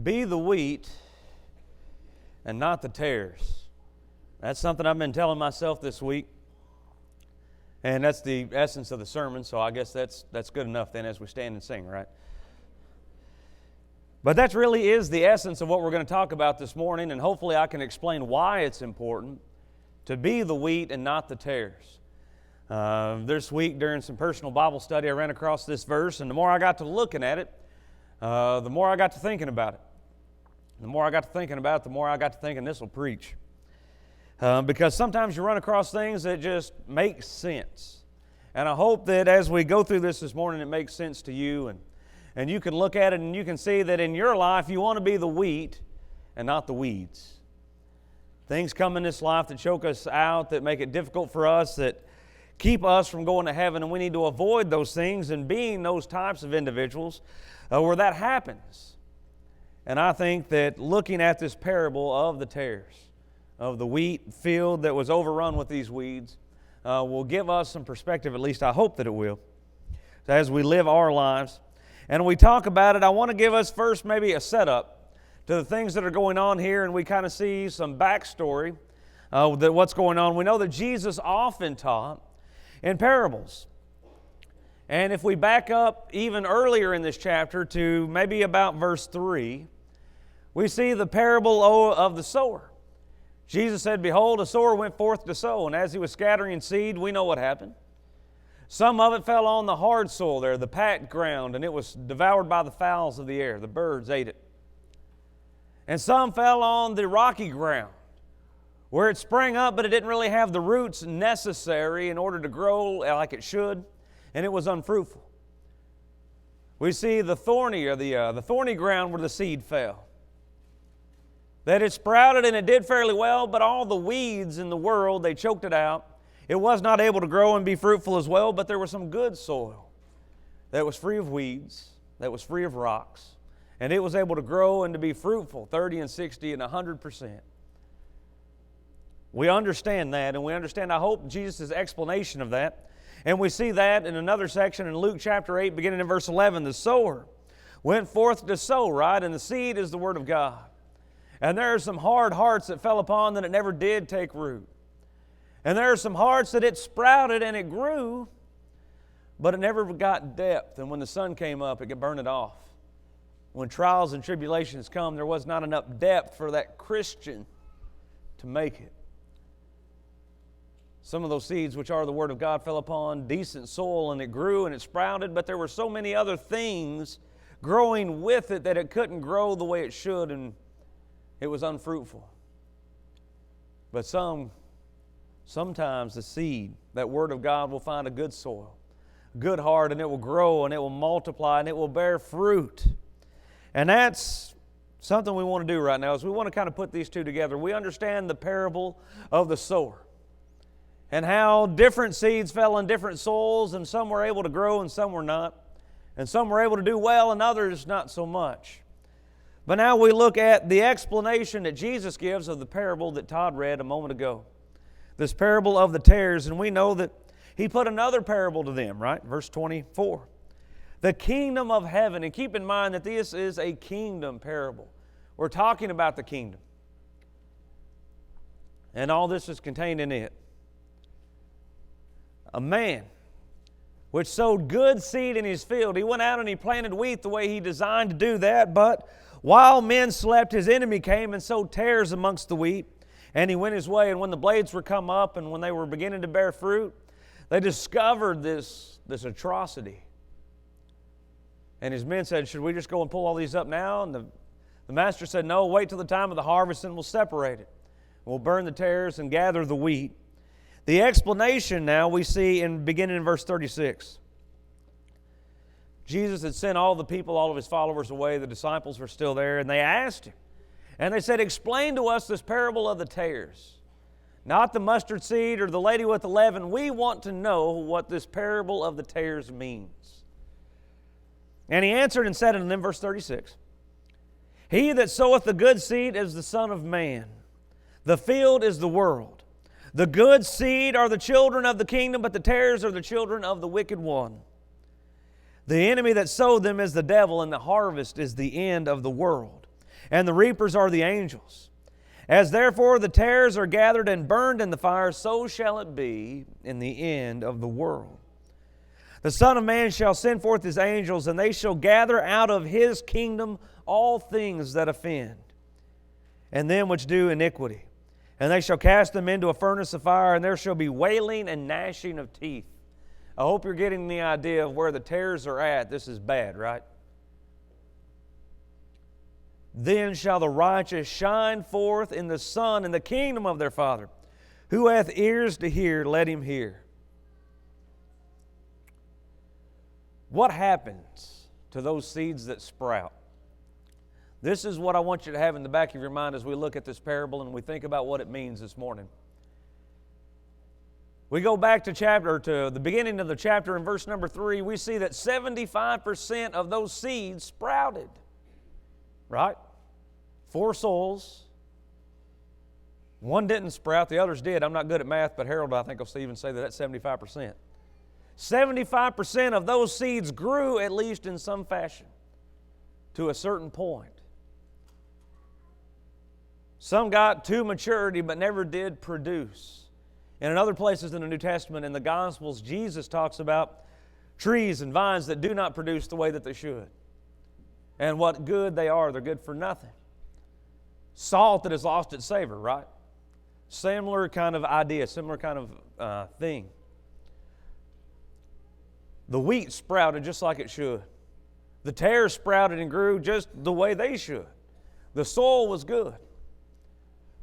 Be the wheat and not the tares. That's something I've been telling myself this week. And that's the essence of the sermon, so I guess that's good enough then as we stand and sing, right? But that really is the essence of what we're going to talk about this morning, and hopefully I can explain why it's important to be the wheat and not the tares. This week during some personal Bible study, I ran across this verse, and the more I got to looking at it, the more I got to thinking about it. The more I got to thinking about it, the more I got to thinking this will preach. Because sometimes you run across things that just make sense. And I hope that as we go through this morning, it makes sense to you. And you can look at it and you can see that in your life, you want to be the wheat and not the weeds. Things come in this life that choke us out, that make it difficult for us, that keep us from going to heaven. And we need to avoid those things and being those types of individuals where that happens. And I think that looking at this parable of the tares, of the wheat field that was overrun with these weeds, will give us some perspective, at least I hope that it will, as we live our lives. And when we talk about it, I want to give us first maybe a setup to the things that are going on here, and we kind of see some backstory that what's going on. We know that Jesus often taught in parables. And if we back up even earlier in this chapter to maybe about verse 3, we see the parable of the sower. Jesus said, "Behold, a sower went forth to sow, and as he was scattering seed, we know what happened. Some of it fell on the hard soil there, the packed ground, and it was devoured by the fowls of the air. The birds ate it. And some fell on the rocky ground, where it sprang up, but it didn't really have the roots necessary in order to grow like it should, and it was unfruitful." We see the thorny ground where the seed fell. That it sprouted and it did fairly well, but all the weeds in the world, they choked it out. It was not able to grow and be fruitful as well, but there was some good soil that was free of weeds, that was free of rocks, and it was able to grow and to be fruitful, 30 and 60 and 100%. We understand that, and we understand, I hope, Jesus' explanation of that. And we see that in another section in Luke chapter 8, beginning in verse 11. The sower went forth to sow, right? And the seed is the Word of God. And there are some hard hearts that fell upon that it never did take root. And there are some hearts that it sprouted and it grew, but it never got depth. And when the sun came up, it could burn it off. When trials and tribulations come, there was not enough depth for that Christian to make it. Some of those seeds, which are the Word of God, fell upon decent soil and it grew and it sprouted, but there were so many other things growing with it that it couldn't grow the way it should, and it was unfruitful. But sometimes the seed, that Word of God, will find a good soil, good heart, and it will grow and it will multiply and it will bear fruit. And that's something we want to do right now, is we want to kind of put these two together. We understand the parable of the sower and how different seeds fell in different soils, and some were able to grow and some were not. And some were able to do well and others not so much. But now we look at the explanation that Jesus gives of the parable that Todd read a moment ago. This parable of the tares, and we know that He put another parable to them, right? Verse 24. The kingdom of heaven, and keep in mind that this is a kingdom parable. We're talking about the kingdom. And all this is contained in it. A man which sowed good seed in his field. He went out and he planted wheat the way He designed to do that, but while men slept, his enemy came and sowed tares amongst the wheat, and he went his way. And when the blades were come up and when they were beginning to bear fruit, they discovered this atrocity. And his men said, "Should we just go and pull all these up now?" And the master said, "No, wait till the time of the harvest and we'll separate it. We'll burn the tares and gather the wheat." The explanation now we see beginning in verse 36. Jesus had sent all the people, all of his followers away. The disciples were still there, and they asked him. And they said, explain to us this parable of the tares. Not the mustard seed or the lady with the leaven. We want to know what this parable of the tares means. And he answered and said unto them, verse 36, He that soweth the good seed is the Son of Man. The field is the world. The good seed are the children of the kingdom, but the tares are the children of the wicked one. The enemy that sowed them is the devil, and the harvest is the end of the world. And the reapers are the angels. As therefore the tares are gathered and burned in the fire, so shall it be in the end of the world. The Son of Man shall send forth His angels, and they shall gather out of His kingdom all things that offend, and them which do iniquity. And they shall cast them into a furnace of fire, and there shall be wailing and gnashing of teeth. I hope you're getting the idea of where the tares are at. This is bad, right? Then shall the righteous shine forth in the sun in the kingdom of their Father. Who hath ears to hear, let him hear. What happens to those seeds that sprout? This is what I want you to have in the back of your mind as we look at this parable and we think about what it means this morning. We go back to the beginning of the chapter in verse number 3. We see that 75% of those seeds sprouted. Right? 4 souls. One didn't sprout, the others did. I'm not good at math, but Harold, I think, will even say that that's 75%. 75% of those seeds grew at least in some fashion to a certain point. Some got to maturity but never did produce. And in other places in the New Testament, in the Gospels, Jesus talks about trees and vines that do not produce the way that they should. And what good they are, they're good for nothing. Salt that has lost its savor, right? Similar kind of idea, similar kind of thing. The wheat sprouted just like it should. The tares sprouted and grew just the way they should. The soil was good.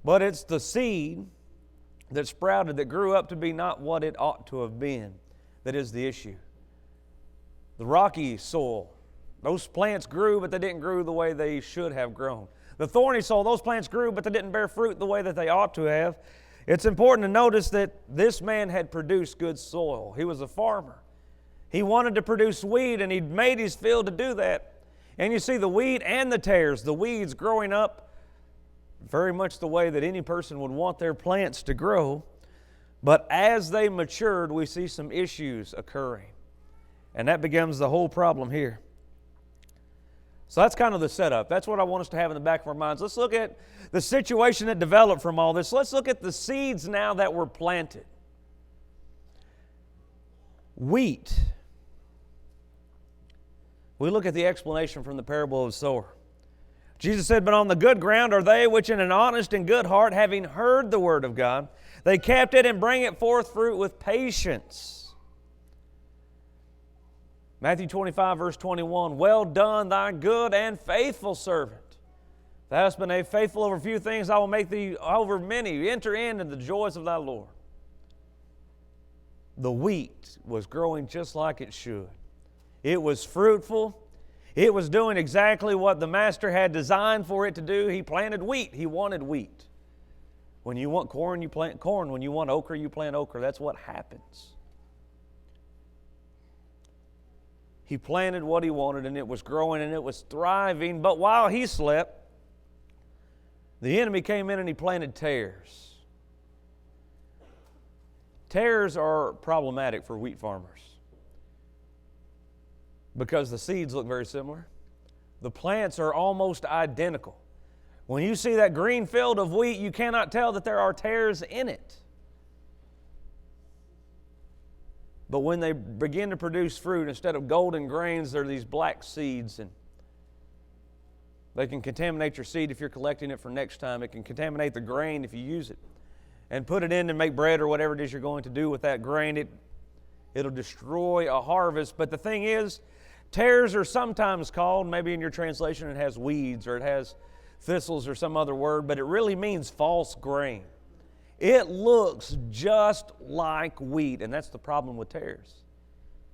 But it's the seed that sprouted that grew up to be not what it ought to have been that is the issue. The rocky soil, those plants grew, but they didn't grow the way they should have grown. The thorny soil, those plants grew, but they didn't bear fruit the way that they ought to have. It's important to notice that this man had produced good soil. He was a farmer. He wanted to produce wheat, and he'd made his field to do that. And you see the wheat and the tares, the weeds growing up very much the way that any person would want their plants to grow. But as they matured, we see some issues occurring. And that becomes the whole problem here. So that's kind of the setup. That's what I want us to have in the back of our minds. Let's look at the situation that developed from all this. Let's look at the seeds now that were planted. Wheat. We look at the explanation from the parable of the sower. Jesus said, But on the good ground are they which in an honest and good heart, having heard the word of God, they kept it and bring it forth fruit with patience. Matthew 25, verse 21, Well done, thy good and faithful servant. Thou hast been faithful over few things, I will make thee over many. Enter into the joys of thy Lord. The wheat was growing just like it should. It was fruitful. It was doing exactly what the master had designed for it to do. He planted wheat. He wanted wheat. When you want corn, you plant corn. When you want okra, you plant okra. That's what happens. He planted what he wanted, and it was growing, and it was thriving. But while he slept, the enemy came in and he planted tares. Tares are problematic for wheat farmers because the seeds look very similar. The plants are almost identical. When you see that green field of wheat, you cannot tell that there are tares in it. But when they begin to produce fruit, instead of golden grains, they're these black seeds, and they can contaminate your seed if you're collecting it for next time. It can contaminate the grain if you use it and put it in to make bread or whatever it is you're going to do with that grain. It'll destroy a harvest. But the thing is, tares are sometimes called, maybe in your translation it has weeds or it has thistles or some other word, but it really means false grain. It looks just like wheat, and that's the problem with tares.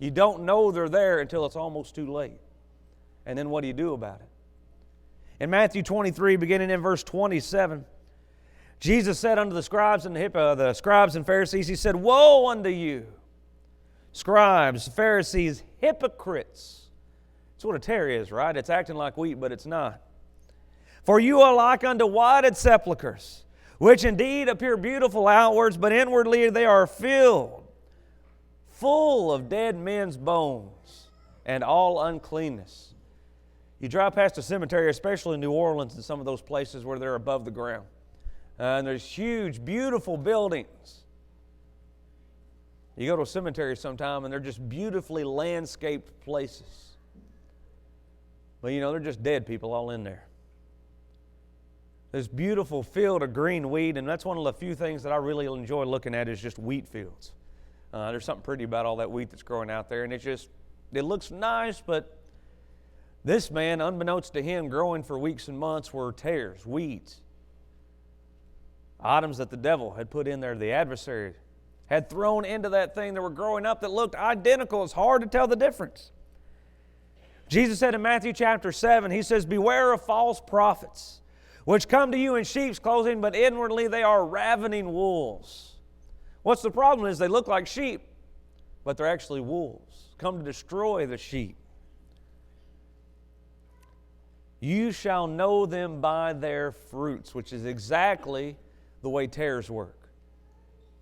You don't know they're there until it's almost too late. And then what do you do about it? In Matthew 23, beginning in verse 27, Jesus said unto the scribes and Pharisees, He said, Woe unto you, scribes, Pharisees, hypocrites. That's what a tare is, right? It's acting like wheat, but it's not. For you are like unto whited sepulchres, which indeed appear beautiful outwards, but inwardly they are full of dead men's bones and all uncleanness. You drive past a cemetery, especially in New Orleans and some of those places where they're above the ground. And there's huge, beautiful buildings. You go to a cemetery sometime and they're just beautifully landscaped places. But they're just dead people all in there. This beautiful field of green wheat, and that's one of the few things that I really enjoy looking at is just wheat fields. There's something pretty about all that wheat that's growing out there, and it looks nice, but this man, unbeknownst to him, growing for weeks and months were tares, weeds, items that the devil had put in there, the adversary had thrown into that thing that were growing up that looked identical. It's hard to tell the difference. Jesus said in Matthew chapter 7, He says, Beware of false prophets, which come to you in sheep's clothing, but inwardly they are ravening wolves. What's the problem is they look like sheep, but they're actually wolves, come to destroy the sheep. You shall know them by their fruits, which is exactly the way tares work.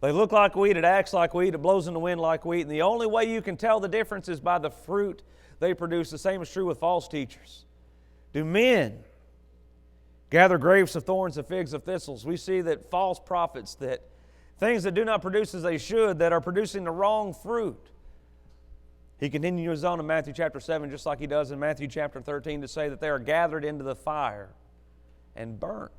They look like wheat, it acts like wheat, it blows in the wind like wheat, and the only way you can tell the difference is by the fruit they produce. The same is true with false teachers. Do men gather grapes of thorns and figs of thistles? We see that false prophets, that things that do not produce as they should, that are producing the wrong fruit. He continues on in Matthew chapter 7, just like he does in Matthew chapter 13, to say that they are gathered into the fire and burnt.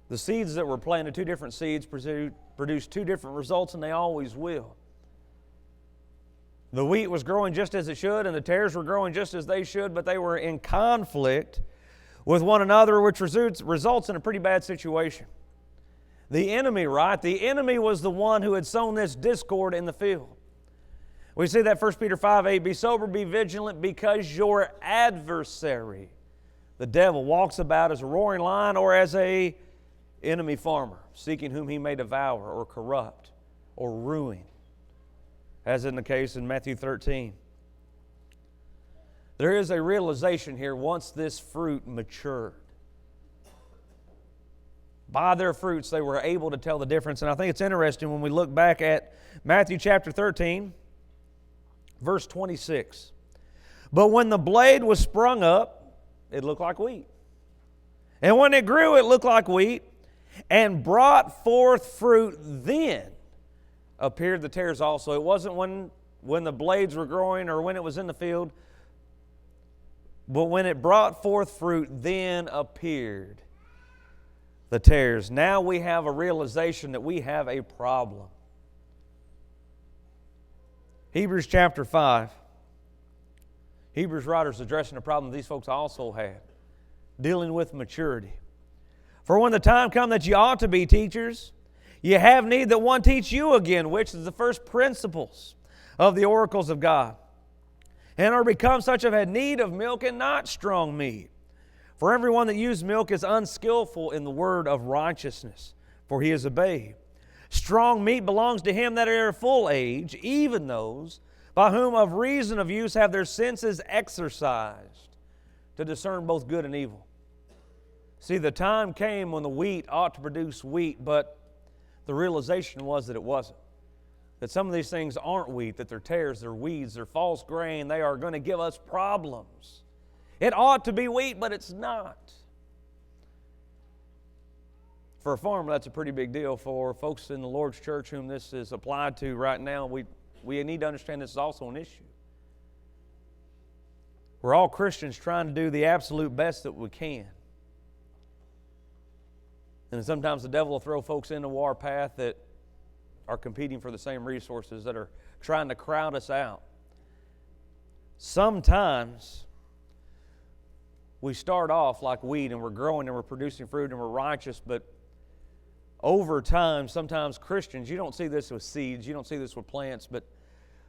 The seeds that were planted, two different seeds, produce two different results, and they always will. The wheat was growing just as it should, and the tares were growing just as they should, but they were in conflict with one another, which results in a pretty bad situation. The enemy, right? The enemy was the one who had sown this discord in the field. We see that 1 Peter 5:8, Be sober, be vigilant, because your adversary, the devil, walks about as a roaring lion or as a enemy farmer, seeking whom he may devour or corrupt or ruin, as in the case in Matthew 13. There is a realization here once this fruit matured. By their fruits they were able to tell the difference. And I think it's interesting when we look back at Matthew chapter 13, verse 26. But when the blade was sprung up, it looked like wheat. And when it grew, it looked like wheat, and brought forth fruit, then appeared the tares also. It wasn't when the blades were growing or when it was in the field, but when it brought forth fruit, then appeared the tares. Now we have a realization that we have a problem. Hebrews chapter 5. Hebrews writers addressing a problem these folks also had, dealing with maturity. For when the time come that you ought to be teachers, you have need that one teach you again, which is the first principles of the oracles of God, and are become such as have had need of milk and not strong meat. For everyone that used milk is unskillful in the word of righteousness, for he is a babe. Strong meat belongs to him that are full age, even those by whom of reason of use have their senses exercised to discern both good and evil. See, the time came when the wheat ought to produce wheat, but the realization was that it wasn't. That some of these things aren't wheat, that they're tares, they're weeds, they're false grain, they are going to give us problems. It ought to be wheat, but it's not. For a farmer, that's a pretty big deal. For folks in the Lord's church whom this is applied to right now, we need to understand this is also an issue. We're all Christians trying to do the absolute best that we can. And sometimes the devil will throw folks into our path that are competing for the same resources, that are trying to crowd us out. Sometimes we start off like wheat and we're growing and we're producing fruit and we're righteous, but over time, sometimes Christians, you don't see this with seeds, you don't see this with plants, but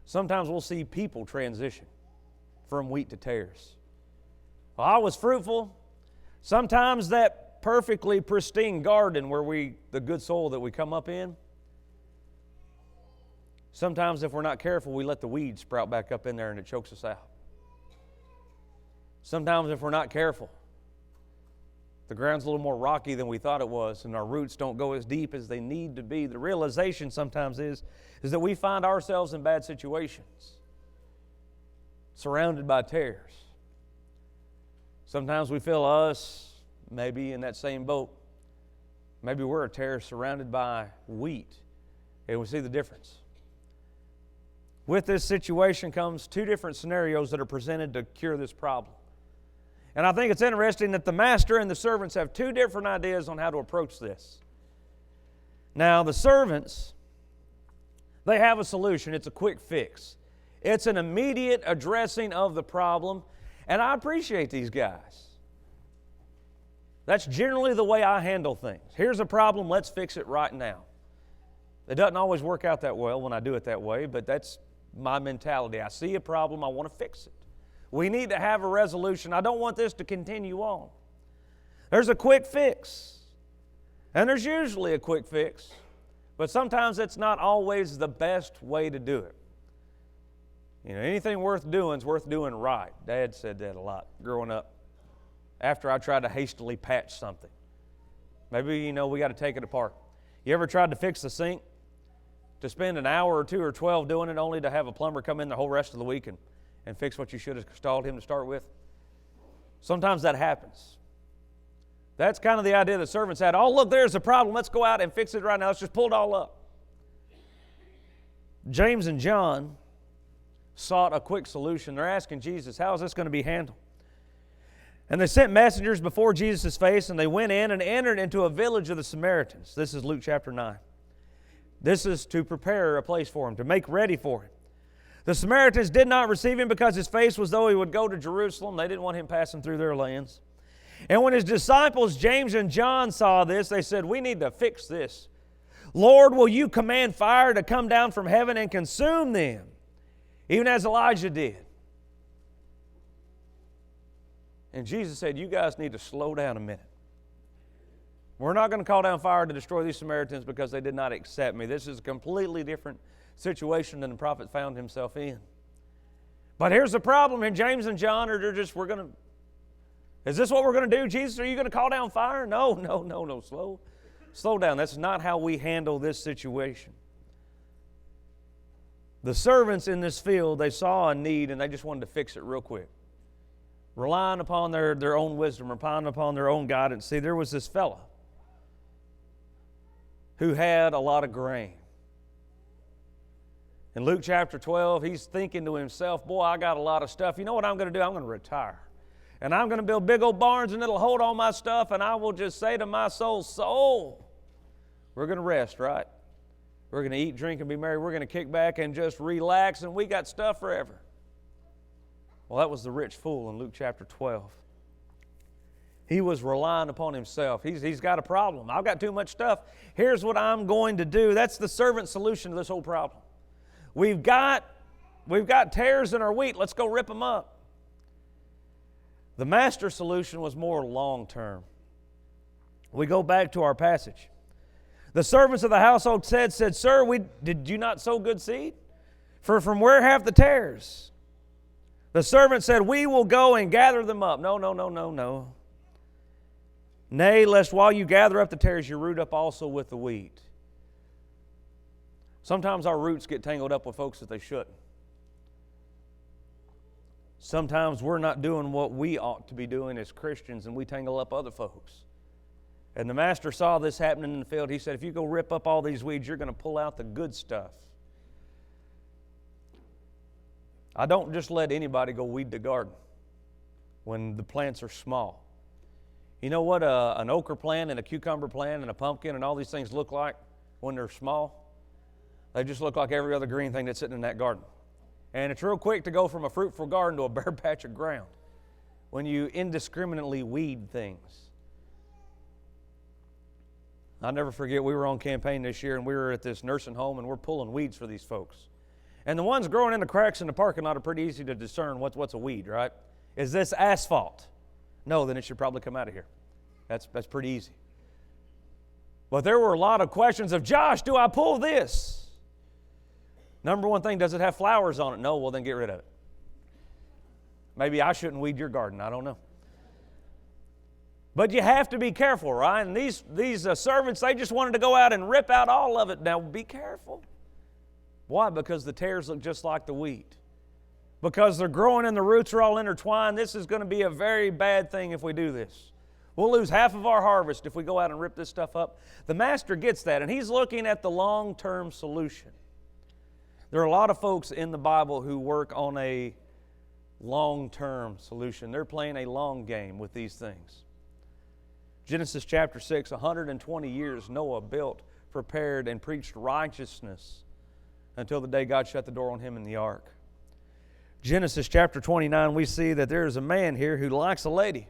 sometimes we'll see people transition from wheat to tares. Well, I was fruitful. Sometimes that perfectly pristine garden where the good soil that we come up in, sometimes if we're not careful, we let the weeds sprout back up in there and it chokes us out. Sometimes if we're not careful, the ground's a little more rocky than we thought it was, and our roots don't go as deep as they need to be. The realization sometimes is that we find ourselves in bad situations, surrounded by tares. Sometimes we feel us maybe in that same boat. Maybe we're a tare surrounded by wheat, and we see the difference. With this situation comes two different scenarios that are presented to cure this problem. And I think it's interesting that the master and the servants have two different ideas on how to approach this. Now, the servants, they have a solution. It's a quick fix. It's an immediate addressing of the problem, and I appreciate these guys. That's generally the way I handle things. Here's a problem, let's fix it right now. It doesn't always work out that well when I do it that way, but that's my mentality. I see a problem, I want to fix it. We need to have a resolution. I don't want this to continue on. There's a quick fix. And there's usually a quick fix. But sometimes it's not always the best way to do it. You know, anything worth doing is worth doing right. Dad said that a lot growing up. After I tried to hastily patch something. Maybe, we got to take it apart. You ever tried to fix the sink? To spend an hour or 2 or 12 doing it only to have a plumber come in the whole rest of the week and fix what you should have installed him to start with? Sometimes that happens. That's kind of the idea the servants had. Oh, look, there's a problem. Let's go out and fix it right now. Let's just pull it all up. James and John sought a quick solution. They're asking Jesus, how is this going to be handled? And they sent messengers before Jesus' face, and they went in and entered into a village of the Samaritans. This is Luke chapter 9. This is to prepare a place for him, to make ready for him. The Samaritans did not receive him because his face was though he would go to Jerusalem. They didn't want him passing through their lands. And when his disciples, James and John, saw this, they said, we need to fix this. Lord, will you command fire to come down from heaven and consume them, even as Elijah did? And Jesus said, you guys need to slow down a minute. We're not going to call down fire to destroy these Samaritans because they did not accept me. This is a completely different situation than the prophet found himself in. But here's the problem, and James and John are just, is this what we're going to do? Jesus, are you going to call down fire? No, slow down. That's not how we handle this situation. The servants in this field, they saw a need and they just wanted to fix it real quick. Relying upon their own wisdom, relying upon their own guidance. See, there was this fella who had a lot of grain. In Luke chapter 12, he's thinking to himself, boy, I got a lot of stuff. You know what I'm going to do? I'm going to retire. And I'm going to build big old barns, and it'll hold all my stuff, and I will just say to my soul, we're going to rest, right? We're going to eat, drink, and be merry. We're going to kick back and just relax, and we got stuff forever. Well, that was the rich fool in Luke chapter 12. He was relying upon himself. He's got a problem. I've got too much stuff. Here's what I'm going to do. That's the servant's solution to this whole problem. We've got tares in our wheat. Let's go rip them up. The master's solution was more long-term. We go back to our passage. The servants of the household said, Sir, did you not sow good seed? For from where have the tares? The servant said, we will go and gather them up. No. Nay, lest while you gather up the tares, you root up also with the wheat. Sometimes our roots get tangled up with folks that they shouldn't. Sometimes we're not doing what we ought to be doing as Christians, and we tangle up other folks. And the master saw this happening in the field. He said, if you go rip up all these weeds, you're going to pull out the good stuff. I don't just let anybody go weed the garden when the plants are small. You know what an okra plant and a cucumber plant and a pumpkin and all these things look like when they're small? They just look like every other green thing that's sitting in that garden. And it's real quick to go from a fruitful garden to a bare patch of ground when you indiscriminately weed things. I'll never forget, we were on campaign this year, and we were at this nursing home, and we're pulling weeds for these folks. And the ones growing in the cracks in the parking lot are pretty easy to discern what's a weed, right? Is this asphalt? No, then it should probably come out of here. That's pretty easy. But there were a lot of questions of, Josh, do I pull this? Number one thing, does it have flowers on it? No, well then get rid of it. Maybe I shouldn't weed your garden, I don't know. But you have to be careful, right? And these servants, they just wanted to go out and rip out all of it. Now be careful. Why? Because the tares look just like the wheat. Because they're growing and the roots are all intertwined. This is going to be a very bad thing if we do this. We'll lose half of our harvest if we go out and rip this stuff up. The master gets that, and he's looking at the long-term solution. There are a lot of folks in the Bible who work on a long-term solution. They're playing a long game with these things. Genesis chapter 6, 120 years Noah built, prepared, and preached righteousness until the day God shut the door on him in the ark. Genesis chapter 29, we see that there is a man here who likes a lady.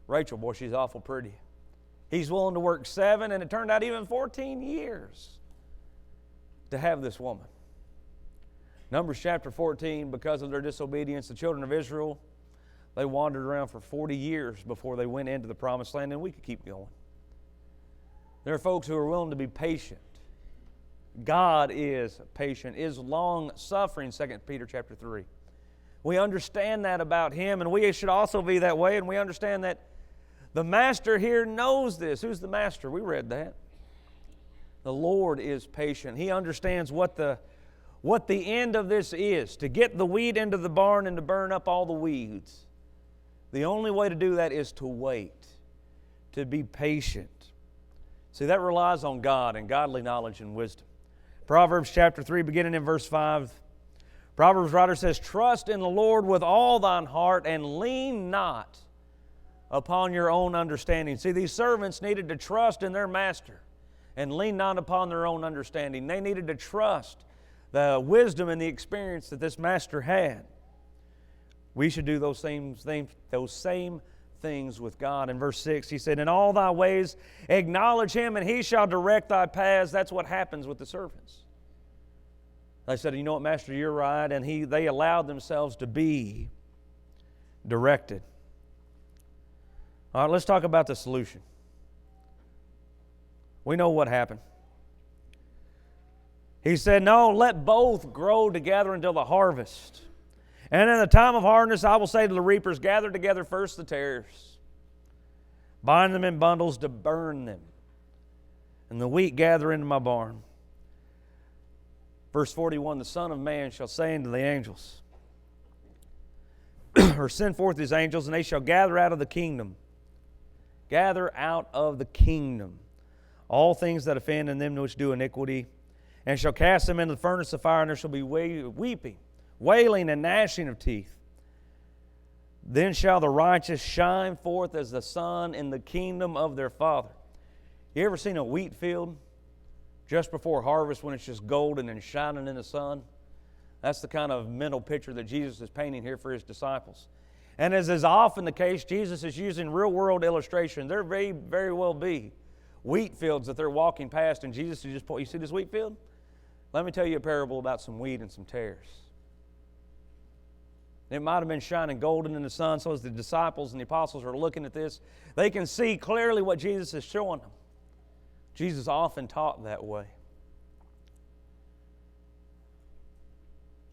Rachel, boy, she's awful pretty. He's willing to work 7, and it turned out even 14 years to have this woman. Numbers chapter 14, because of their disobedience, the children of Israel, they wandered around for 40 years before they went into the promised land, and we could keep going. There are folks who are willing to be patient. God is patient, is long-suffering, 2 Peter chapter 3. We understand that about Him, and we should also be that way, and we understand that the Master here knows this. Who's the Master? We read that. The Lord is patient. He understands what the end of this is, to get the wheat into the barn and to burn up all the weeds. The only way to do that is to wait, to be patient. See, that relies on God and godly knowledge and wisdom. Proverbs chapter 3, beginning in verse 5, Proverbs writer says, "Trust in the Lord with all thine heart and lean not upon your own understanding." See, these servants needed to trust in their master and lean not upon their own understanding. They needed to trust the wisdom and the experience that this master had. We should do those same things with God. In verse 6, he said, "In all thy ways acknowledge Him, and He shall direct thy paths." That's what happens with the servants. They said, "You know what, Master, you're right," and they allowed themselves to be directed. All right, let's talk about the solution. We know what happened. He said, "No, let both grow together until the harvest. And in the time of hardness, I will say to the reapers, gather together first the tares, bind them in bundles to burn them, and the wheat gather into my barn." Verse 41, "The Son of Man shall say unto the angels," or send forth His angels, "and they shall gather out of the kingdom." Gather out of the kingdom all things that offend and them which do iniquity, and shall cast them into the furnace of fire, and there shall be weeping, wailing, and gnashing of teeth. Then shall the righteous shine forth as the sun in the kingdom of their Father. You ever seen a wheat field just before harvest when it's just golden and shining in the sun? That's the kind of mental picture that Jesus is painting here for His disciples. And as is often the case, Jesus is using real-world illustration. There may very well be wheat fields that they're walking past, and Jesus is just pointing, "You see this wheat field? Let me tell you a parable about some wheat and some tares." It might have been shining golden in the sun, so as the disciples and the apostles are looking at this, they can see clearly what Jesus is showing them. Jesus often taught that way.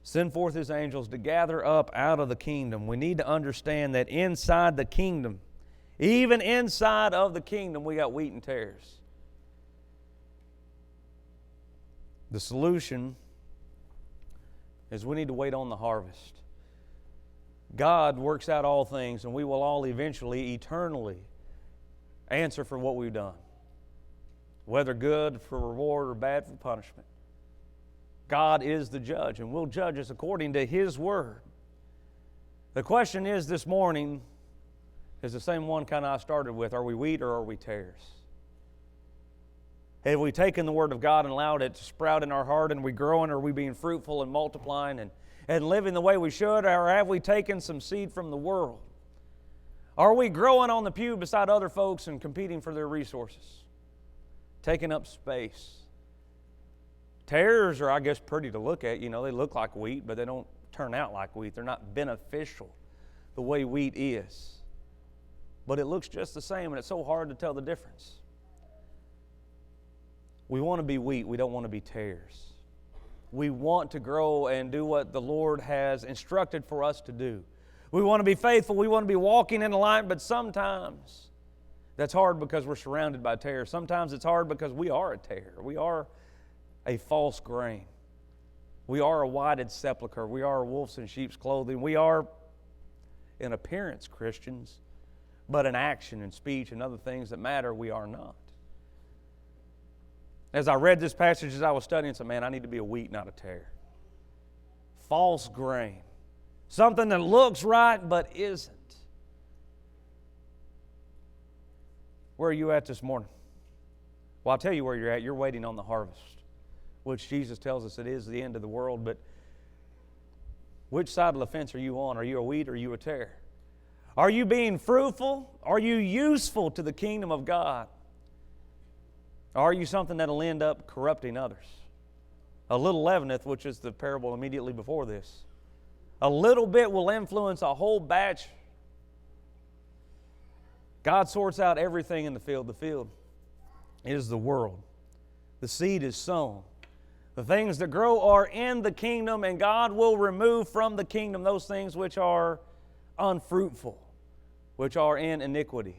Send forth His angels to gather up out of the kingdom. We need to understand that inside the kingdom, even inside of the kingdom, we got wheat and tares. The solution is we need to wait on the harvest. God works out all things, and we will all eventually, eternally, answer for what we've done, whether good for reward or bad for punishment. God is the judge, and will judge us according to His word. The question is this morning is the same one kind of I started with. Are we wheat or are we tares? Have we taken the Word of God and allowed it to sprout in our heart, and are we growing? Are we being fruitful and multiplying and living the way we should? Or have we taken some seed from the world? Are we growing on the pew beside other folks and competing for their resources? taking up space. Tares are, I guess, pretty to look at. You know, they look like wheat, but they don't turn out like wheat. They're not beneficial the way wheat is. But it looks just the same, and it's so hard to tell the difference. We want to be wheat. We don't want to be tares. We want to grow and do what the Lord has instructed for us to do. We want to be faithful. We want to be walking in the light, but sometimes that's hard because we're surrounded by tares. Sometimes it's hard because we are a tare. We are a false grain. We are a whited sepulchre. We are wolves in sheep's clothing. We are, in appearance, Christians, but in action and speech and other things that matter, we are not. As I read this passage, as I was studying, I said, man, I need to be a wheat, not a tare. False grain. Something that looks right, but isn't. Where are you at this morning? Well, I'll tell you where you're at. You're waiting on the harvest, which Jesus tells us it is the end of the world. But which side of the fence are you on? Are you a wheat or are you a tare? Are you being fruitful? Are you useful to the kingdom of God? Are you something that will end up corrupting others? A little leaveneth, which is the parable immediately before this. A little bit will influence a whole batch. God sorts out everything in the field. The field is the world. The seed is sown. The things that grow are in the kingdom, and God will remove from the kingdom those things which are unfruitful, which are in iniquity.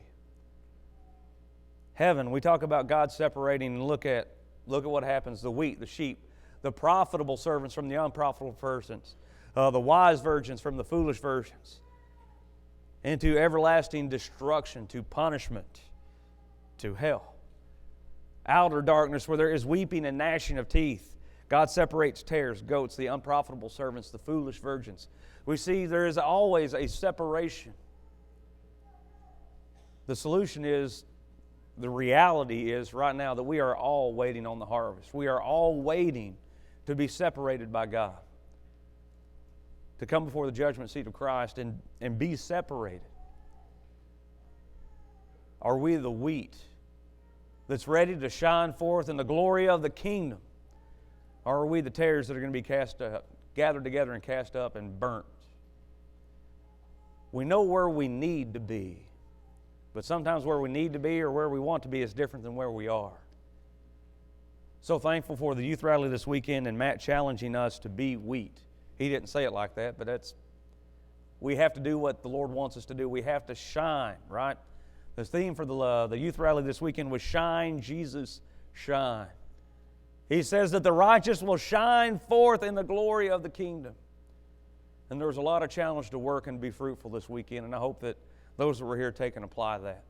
Heaven, we talk about God separating, and look at what happens. The wheat, the sheep, the profitable servants from the unprofitable persons, the wise virgins from the foolish virgins, into everlasting destruction, to punishment, to hell. Outer darkness where there is weeping and gnashing of teeth. God separates tares, goats, the unprofitable servants, the foolish virgins. We see there is always a separation. The solution is, the reality is right now that we are all waiting on the harvest. We are all waiting to be separated by God, to come before the judgment seat of Christ and be separated. Are we the wheat that's ready to shine forth in the glory of the kingdom? Or are we the tares that are going to be gathered together and cast up and burnt? We know where we need to be, but sometimes where we need to be or where we want to be is different than where we are. So thankful for the youth rally this weekend and Matt challenging us to be wheat. He didn't say it like that, but we have to do what the Lord wants us to do. We have to shine, right? The theme for the youth rally this weekend was Shine, Jesus, Shine. He says that the righteous will shine forth in the glory of the kingdom. And there was a lot of challenge to work and be fruitful this weekend, and I hope that those that were here take and apply that.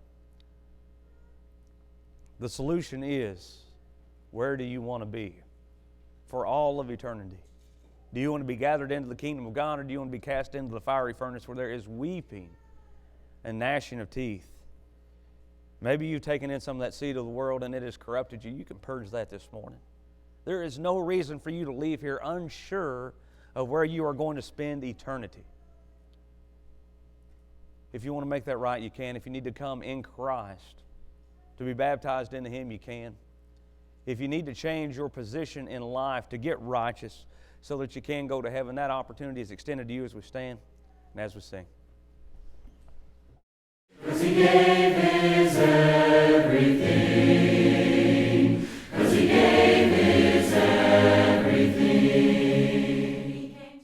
The solution is, where do you want to be for all of eternity? Do you want to be gathered into the kingdom of God, or do you want to be cast into the fiery furnace where there is weeping and gnashing of teeth? Maybe you've taken in some of that seed of the world and it has corrupted you. You can purge that this morning. There is no reason for you to leave here unsure of where you are going to spend eternity. If you want to make that right, you can. If you need to come in Christ to be baptized into Him, you can. If you need to change your position in life to get righteous so that you can go to heaven, that opportunity is extended to you as we stand and as we sing. 'Cause He gave His